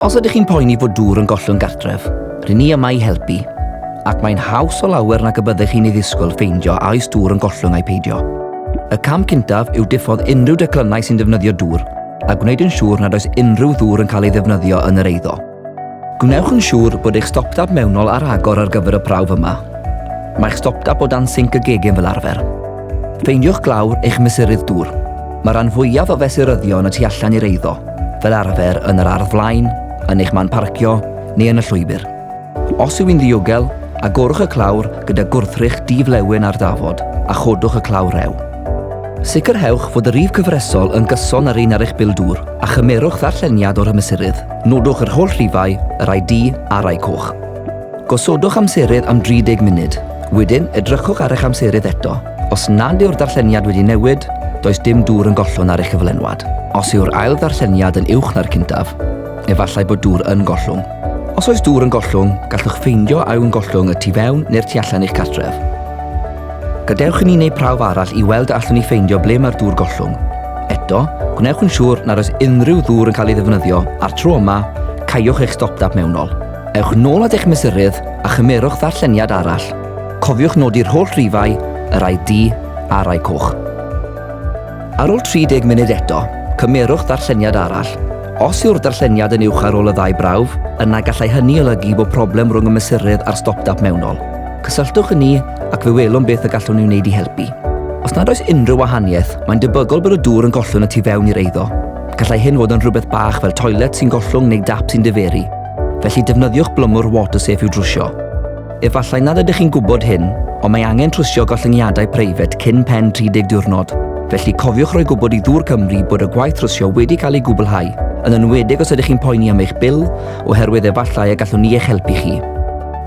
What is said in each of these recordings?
Os ydych chi'n poeni fod dŵr yn gollwng gartref, rydyn ni yma i helpu, ac mae'n haws o lawer nag y byddech chi'n ei ddisgwyl ffeindio a oes dŵr yn gollwng a'i peidio. Y cam cyntaf yw diffodd unrhyw declynnau sy'n defnyddio dŵr a gwneud yn siŵr nad oes unrhyw ddŵr yn cael ei ddefnyddio yn yr eiddo. Gwnewch yn siŵr bod eich stopdap mewnol ar agor ar gyfer y prawf yma. Mae'ch stopdap o dan sinc y gegin fel arfer. Ffeindiwch glawr eich mesurydd dŵr. Mae rhan fwyaf o fesuryddion y tu allan i'r eiddo, fel arfer yn yr ardd flaen, yn eich man parcio neu yn y llwybr. Os yw hi'n ddiogel, agorwch y clawr gyda gwrthrych diflewyn ar dafod a chodwch y clawr rew. Sicrhewch fod y rif cyfresol yn gyson ar un ar eich bildŵr a chymerwch ddarlleniad o'r ymesurydd. Nodwch yr holl rhifau, yr rai D a'r rai coch. Gosodwch amserydd am 30 munud. Wedyn, edrychwch ar eich amserydd eto. Os nad yw'r darlleniad wedi newid, does dim dŵr yn gollwng ar eich cyflenwad. Os yw'r ail ddarlleniad yn uwch na'r cyntaf, efallai bod dŵr yn gollwng. Os oes dŵr yn gollwng, gallwch ffeindio awn gollwng y tu fewn neu'r tu allan eich cartref. Gadewch i ni wneud prawf arall i weld allwn ni ffeindio ble mae'r dŵr gollwng. Eto, gwnewch yn siŵr nad oes unrhyw ddŵr yn cael ei ddefnyddio, a'r tro yma, caiwch eich stopdap mewnol. Ewch nôl at eich mesurydd a chymerwch ddarlleniad arall. Cofiwch nodi'r holl rhifau, y rai D a'r rai coch. Ar ôl 30 munud eto, cymerwch ddarlleniad arall. Os yw'r darlleniad yn uwch ar ôl y ddau brawf, yna gallai hynny olygu bod problem rhwng y mesurydd a'r stopdap mewnol. Cysylltwch â ni ac fe welwn beth y gallwn ni wneud i helpu. Os nad oes unrhyw wahaniaeth, mae'n debygol bod y dŵr yn gollwng y tu fewn i'r eiddo. Gallai hyn fod yn rhywbeth bach fel toilet sy'n gollwng neu dap sy'n diferu. Felly defnyddiwch blwmwr water-safe i'w drwsio. Efallai nad ydych chi'n gwybod hyn, ond mae angen trwsio gollyngiadau preifat cyn pen 30 diwrnod. Felly cofiwch roi gwybod i Ddŵr Cymru bod y gwaith trwsio wedi cael ei gwblhau, yn enwedig os ydych chi'n poeni am eich bil, oherwydd efallai y gallwn ni eich helpu chi.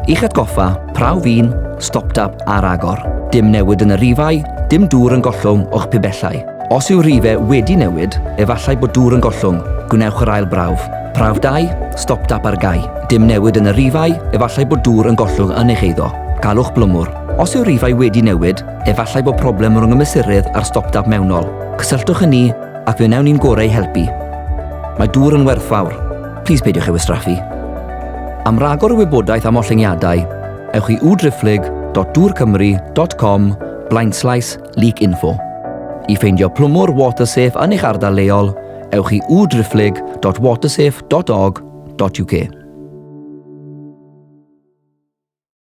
I'ch atgoffa, prawf 1, stopdap ar agor. Dim newid yn y rhifau, dim dŵr yn gollwng o'ch pibellau. Os yw rhifau wedi newid, efallai bod dŵr yn gollwng, gwnewch yr ail brawf. Prawf 2, stopdap ar gau. Dim newid yn y rhifau, efallai bod dŵr yn gollwng yn eich eiddo. Galwch blwmwr. Os yw rhifau wedi newid, efallai bod problem rhwng y mesurydd a'r stopdap mewnol. Cysylltwch â ni ac fe wnawn ni'n gorau helpu. Mae dŵr yn werthfawr. Plis beidiwch ei wastraffu. Am ragor o wybodaeth am ollyngiadau, ewch i www.dwrcymru.com/leakinfo. I ffeindio plwmwr water-safe yn eich ardal leol, ewch i www.watersafe.org.uk.